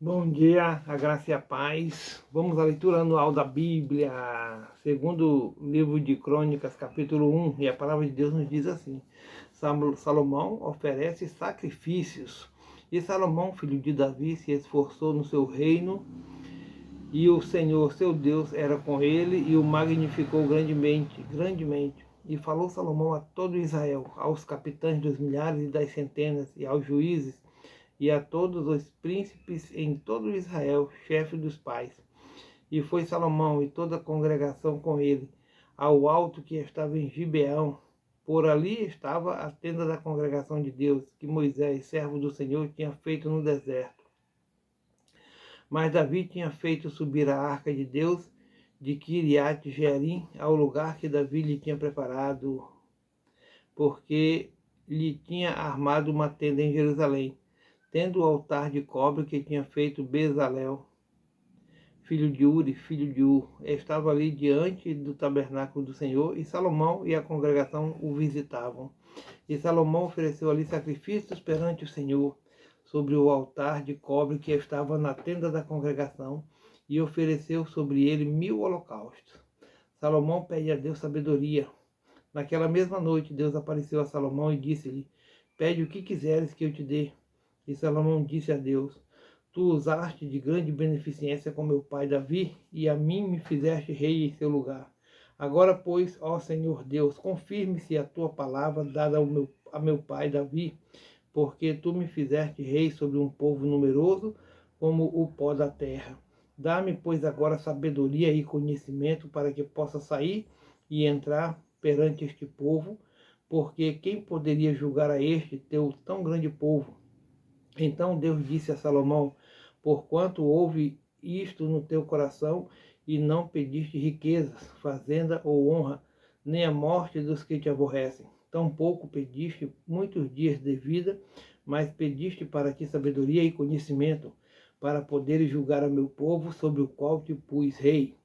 Bom dia, a graça e a paz. Vamos à leitura anual da Bíblia, segundo livro de Crônicas, capítulo 1, e a palavra de Deus nos diz assim: Salomão oferece sacrifícios. E Salomão, filho de Davi, se esforçou no seu reino, e o Senhor, seu Deus, era com ele e o magnificou grandemente. E falou Salomão a todo Israel, aos capitães dos milhares e das centenas, e aos juízes, e a todos os príncipes em todo Israel, chefe dos pais. E foi Salomão e toda a congregação com ele, ao alto que estava em Gibeão. Por ali estava a tenda da congregação de Deus, que Moisés, servo do Senhor, tinha feito no deserto. Mas Davi tinha feito subir a arca de Deus de Kiriat Jearim ao lugar que Davi lhe tinha preparado, porque lhe tinha armado uma tenda em Jerusalém, tendo o altar de cobre que tinha feito Bezalel, filho de Uri, filho de Ur. Estava ali diante do tabernáculo do Senhor, e Salomão e a congregação o visitavam. E Salomão ofereceu ali sacrifícios perante o Senhor, sobre o altar de cobre que estava na tenda da congregação, e ofereceu sobre ele 1000 holocaustos. Salomão pede a Deus sabedoria. Naquela mesma noite, Deus apareceu a Salomão e disse-lhe: Pede o que quiseres que eu te dê. E Salomão disse a Deus: Tu usaste de grande beneficência com meu pai Davi, e a mim me fizeste rei em seu lugar. Agora, pois, ó Senhor Deus, confirme-se a tua palavra dada a meu pai Davi, porque tu me fizeste rei sobre um povo numeroso como o pó da terra. Dá-me, pois, agora sabedoria e conhecimento para que possa sair e entrar perante este povo, porque quem poderia julgar a este teu tão grande povo? Então Deus disse a Salomão: Porquanto houve isto no teu coração, e não pediste riquezas, fazenda ou honra, nem a morte dos que te aborrecem. Tampouco pediste muitos dias de vida, mas pediste para ti sabedoria e conhecimento, para poderes julgar a meu povo, sobre o qual te pus rei.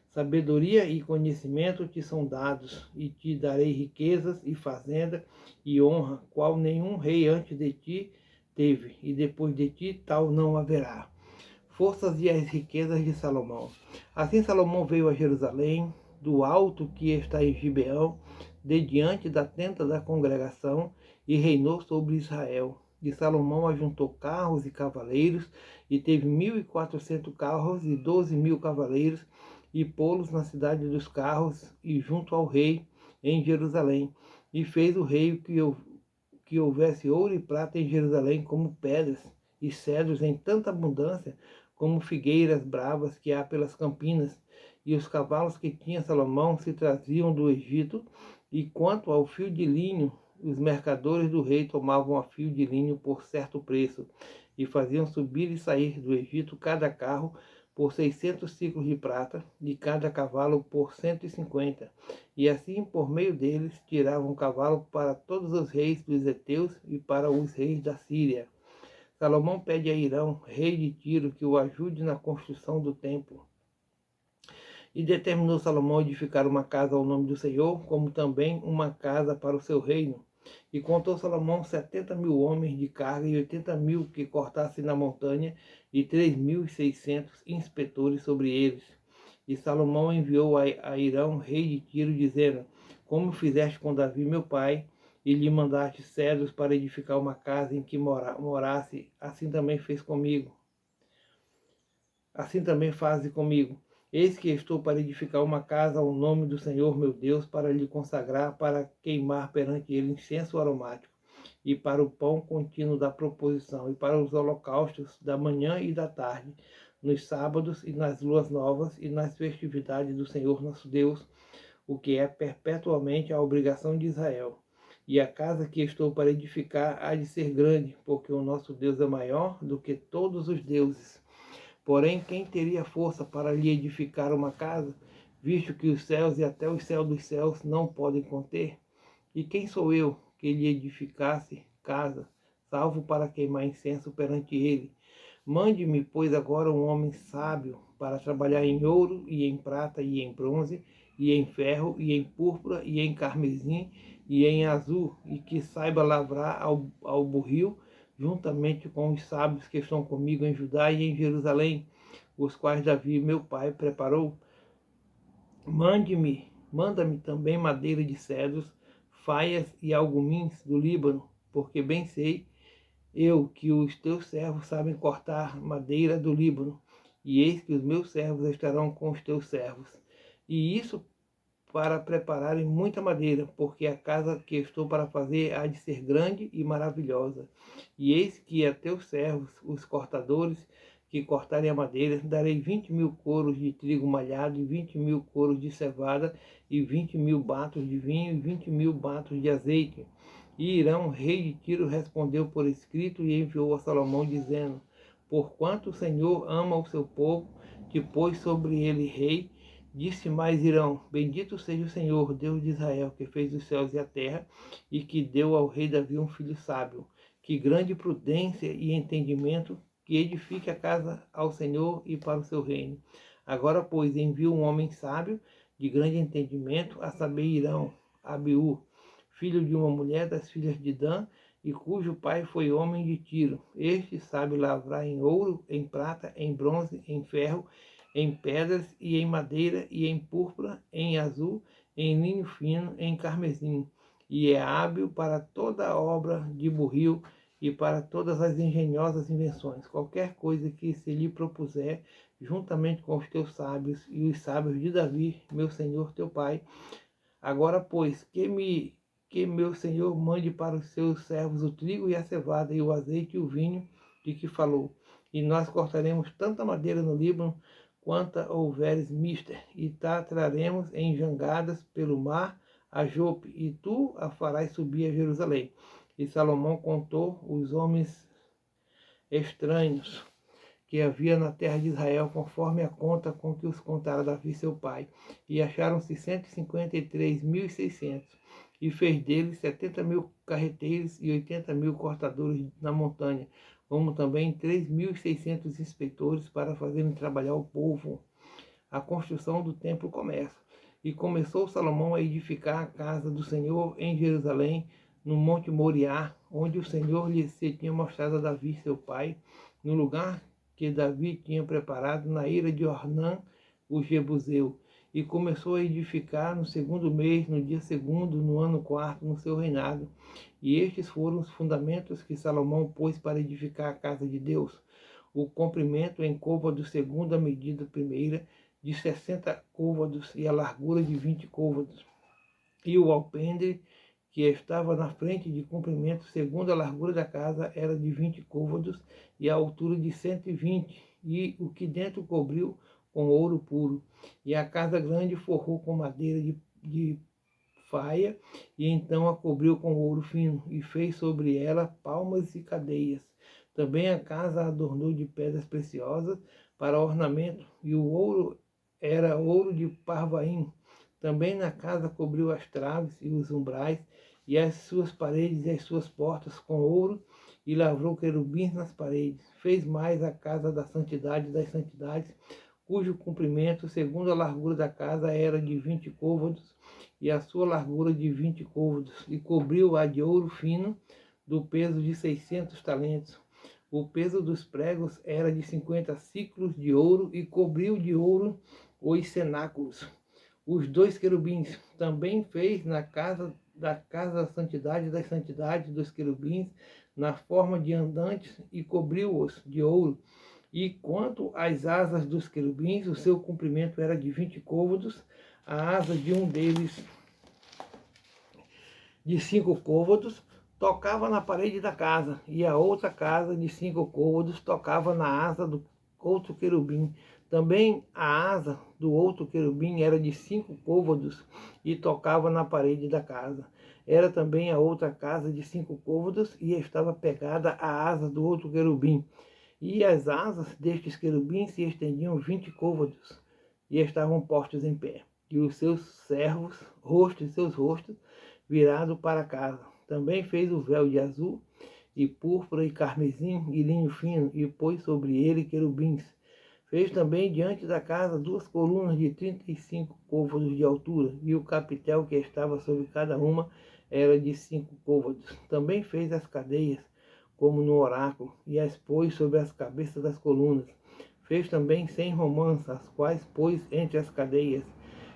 Sabedoria e conhecimento te são dados, e te darei riquezas e fazenda e honra, qual nenhum rei antes de ti teve, e depois de ti tal não haverá. Forças e as riquezas de Salomão. Assim Salomão veio a Jerusalém, do alto que está em Gibeão, de diante da tenda da congregação, e reinou sobre Israel. E Salomão ajuntou carros e cavaleiros, e teve 1400 carros e 12.000 cavaleiros, e pô-los na cidade dos carros, e junto ao rei em Jerusalém. E fez o rei que houvesse ouro e prata em Jerusalém, como pedras e cedros em tanta abundância, como figueiras bravas que há pelas campinas. E os cavalos que tinha Salomão se traziam do Egito, e quanto ao fio de linho, os mercadores do rei tomavam a fio de linho por certo preço, e faziam subir e sair do Egito cada carro por 600 ciclos de prata, e cada cavalo por 150. E assim, por meio deles, tiravam cavalo para todos os reis dos heteus e para os reis da Síria. Salomão pede a Hirão, rei de Tiro, que o ajude na construção do templo. E determinou Salomão edificar uma casa ao nome do Senhor, como também uma casa para o seu reino. E contou Salomão 70.000 homens de carga, e 80.000 que cortassem na montanha, e 3.600 inspetores sobre eles. E Salomão enviou a Hirão, rei de Tiro, dizendo: Como fizeste com Davi meu pai, e lhe mandaste cedros para edificar uma casa em que morasse, assim também fez comigo. Assim também faze comigo. Eis que estou para edificar uma casa ao nome do Senhor meu Deus, para lhe consagrar, para queimar perante ele incenso aromático, e para o pão contínuo da proposição, e para os holocaustos da manhã e da tarde, nos sábados e nas luas novas, e nas festividades do Senhor nosso Deus, o que é perpetuamente a obrigação de Israel. E a casa que estou para edificar há de ser grande, porque o nosso Deus é maior do que todos os deuses. Porém, quem teria força para lhe edificar uma casa, visto que os céus e até os céus dos céus não podem conter? E quem sou eu que lhe edificasse casa, salvo para queimar incenso perante ele? Mande-me, pois, agora um homem sábio para trabalhar em ouro e em prata e em bronze, e em ferro e em púrpura e em carmesim e em azul, e que saiba lavrar ao burril, juntamente com os sábios que estão comigo em Judá e em Jerusalém, os quais Davi, meu pai, preparou. Manda-me também madeira de cedros, faias e algumins do Líbano, porque bem sei eu que os teus servos sabem cortar madeira do Líbano, e eis que os meus servos estarão com os teus servos. E isso para prepararem muita madeira, porque a casa que estou para fazer há de ser grande e maravilhosa. E eis que a teus servos, os cortadores, que cortarem a madeira, darei 20.000 coros de trigo malhado, e 20.000 coros de cevada, e 20.000 batos de vinho, e 20.000 batos de azeite. E Irão, rei de Tiro, respondeu por escrito e enviou a Salomão, dizendo: Porquanto o Senhor ama o seu povo, te pôs sobre ele rei. Disse mais Irão: Bendito seja o Senhor, Deus de Israel, que fez os céus e a terra, e que deu ao rei Davi um filho sábio. Que grande prudência e entendimento, que edifique a casa ao Senhor e para o seu reino. Agora, pois, envio um homem sábio, de grande entendimento, a saber Irão, Abiú, filho de uma mulher das filhas de Dan, e cujo pai foi homem de Tiro. Este sabe lavrar em ouro, em prata, em bronze, em ferro, em pedras e em madeira, e em púrpura, em azul, em linho fino, em carmesim, e é hábil para toda a obra de burril e para todas as engenhosas invenções. Qualquer coisa que se lhe propuser, juntamente com os teus sábios e os sábios de Davi, meu senhor teu pai. Agora, pois, que meu senhor mande para os seus servos o trigo e a cevada, e o azeite e o vinho de que falou. E nós cortaremos tanta madeira no Líbano, quanta houveres mister, e ta traremos em jangadas pelo mar a Jope, e tu a farás subir a Jerusalém. E Salomão contou os homens estranhos que havia na terra de Israel, conforme a conta com que os contara Davi seu pai. E acharam-se 153.600, e fez deles 70.000 carreteiros e 80.000 cortadores na montanha, como também 3.600 inspetores para fazerem trabalhar o povo. A construção do templo começa. E começou Salomão a edificar a casa do Senhor em Jerusalém, no Monte Moriá, onde o Senhor lhe se tinha mostrado a Davi seu pai, no lugar que Davi tinha preparado na ira de Ornã, o Jebuseu, e começou a edificar no segundo mês, no dia segundo, no ano quarto, no seu reinado. E estes foram os fundamentos que Salomão pôs para edificar a casa de Deus. O comprimento em côvados segundo a medida primeira, de 60 côvados, e a largura de 20 côvados. E o alpendre que estava na frente de comprimento, segundo a largura da casa, era de 20 côvados, e a altura de 120, e o que dentro cobriu com ouro puro. E a casa grande forrou com madeira de faia, e então a cobriu com ouro fino, e fez sobre ela palmas e cadeias. Também a casa adornou de pedras preciosas para ornamento, e o ouro era ouro de Parvaim. Também na casa cobriu as traves e os umbrais, e as suas paredes e as suas portas com ouro, e lavrou querubins nas paredes. Fez mais a casa da santidade das santidades, cujo comprimento, segundo a largura da casa, era de 20 côvados, e a sua largura de 20 côvados, e cobriu-a de ouro fino, do peso de 600 talentos. O peso dos pregos era de 50 ciclos de ouro, e cobriu de ouro os cenáculos. Os 2 querubins também fez na casa da santidade das santidades dos querubins, na forma de andantes, e cobriu-os de ouro. E quanto às asas dos querubins, o seu comprimento era de 20 côvados, a asa de um deles de 5 côvados tocava na parede da casa, e a outra casa de 5 côvados tocava na asa do outro querubim. Também a asa do outro querubim era de 5 côvados e tocava na parede da casa. Era também a outra casa de 5 côvados e estava pegada à asa do outro querubim. E as asas destes querubins se estendiam 20 côvados e estavam postos em pé. E os seus servos, seus rostos, virados para casa. Também fez o véu de azul, e púrpura, e carmesim, e linho fino, e pôs sobre ele querubins. Fez também diante da casa 2 colunas de 35 côvados de altura, e o capitel que estava sobre cada uma era de 5 côvados. Também fez as cadeias como no oráculo, e as pôs sobre as cabeças das colunas. Fez também 100 romãs, as quais pôs entre as cadeias,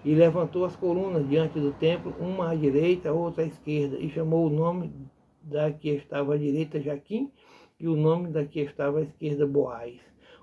e levantou as colunas diante do templo, uma à direita, outra à esquerda, e chamou o nome da que estava à direita Jaquim, e o nome da que estava à esquerda Boaz.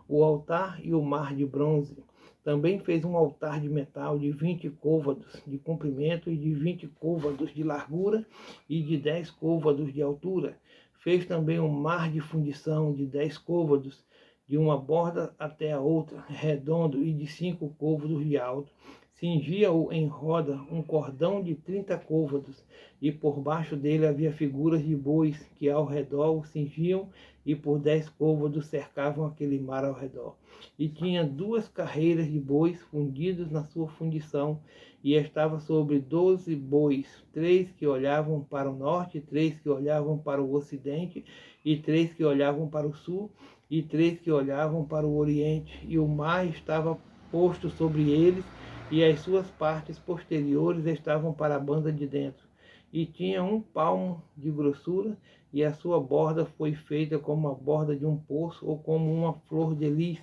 O altar e o mar de bronze. Também fez um altar de metal de 20 côvados de comprimento e de 20 côvados de largura e de 10 côvados de altura. Fez também um mar de fundição de 10 côvados, de uma borda até a outra, redondo e de 5 côvados de alto. Cingia-o em roda um cordão de 30 côvados, e por baixo dele havia figuras de bois que ao redor o cingiam, e por 10 côvados cercavam aquele mar ao redor. E tinha 2 carreiras de bois fundidos na sua fundição, e estava sobre 12 bois, 3 que olhavam para o norte, 3 que olhavam para o ocidente, e 3 que olhavam para o sul, e 3 que olhavam para o oriente. E o mar estava posto sobre eles, e as suas partes posteriores estavam para a banda de dentro. E tinha 1 palmo de grossura, e a sua borda foi feita como a borda de um poço, ou como uma flor de lis,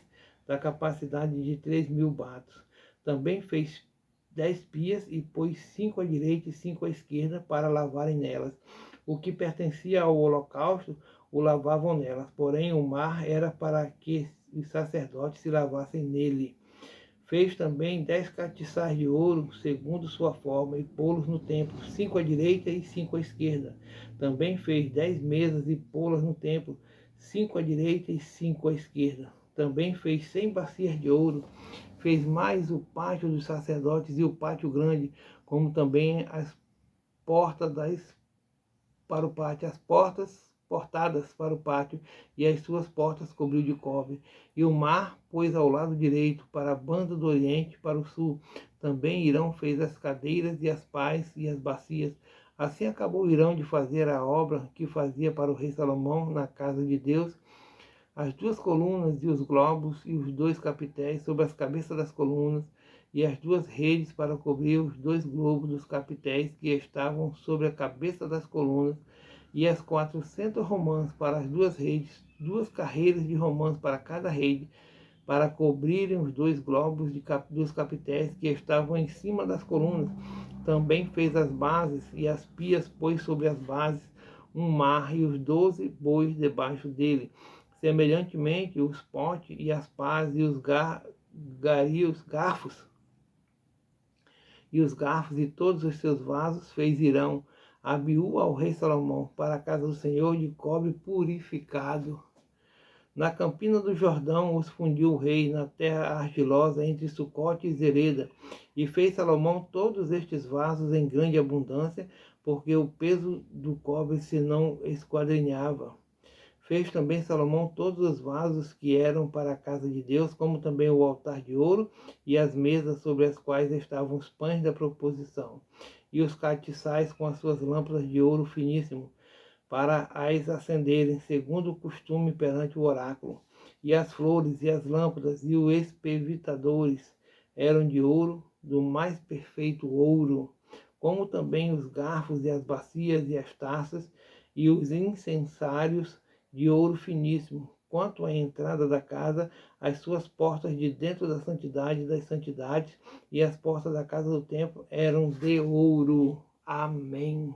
da capacidade de 3.000 batos. Também fez 10 pias, e pôs 5 à direita e 5 à esquerda, para lavarem nelas. O que pertencia ao holocausto, o lavavam nelas, porém o mar era para que os sacerdotes se lavassem nele. Fez também 10 castiçais de ouro, segundo sua forma, e pô-los no templo, 5 à direita e 5 à esquerda. Também fez 10 mesas e pô-las no templo, 5 à direita e 5 à esquerda. Também fez 100 bacias de ouro. Fez mais o pátio dos sacerdotes e o pátio grande, como também as portas para o pátio, as portadas para o pátio, e as suas portas cobriu de cobre. E o mar pôs ao lado direito, para a banda do oriente, para o sul. Também Irão fez as cadeiras e as pás e as bacias. Assim acabou Irão de fazer a obra que fazia para o rei Salomão na casa de Deus, as 2 colunas e os globos e os 2 capitéis sobre as cabeças das colunas, e as 2 redes para cobrir os 2 globos dos capitéis que estavam sobre a cabeça das colunas, e as 400 romãs para as 2 redes, 2 carreiras de romãs para cada rede, para cobrirem os 2 globos dos capitéis que estavam em cima das colunas. Também fez as bases e as pias, pôs sobre as bases um mar e os 12 bois debaixo dele. Semelhantemente, os potes e as pás e os garfos e todos os seus vasos fez Irão, Abiú ao rei Salomão, para a casa do Senhor, de cobre purificado. Na campina do Jordão os fundiu o rei, na terra argilosa, entre Sucote e Zereda. E fez Salomão todos estes vasos em grande abundância, porque o peso do cobre se não esquadrinhava. Fez também Salomão todos os vasos que eram para a casa de Deus, como também o altar de ouro e as mesas sobre as quais estavam os pães da proposição, e os castiçais com as suas lâmpadas de ouro finíssimo, para as acenderem, segundo o costume perante o oráculo. E as flores e as lâmpadas e os espevitadores eram de ouro, do mais perfeito ouro, como também os garfos e as bacias e as taças e os incensários de ouro finíssimo. Quanto à entrada da casa, as suas portas de dentro da santidade das santidades e as portas da casa do templo eram de ouro. Amém.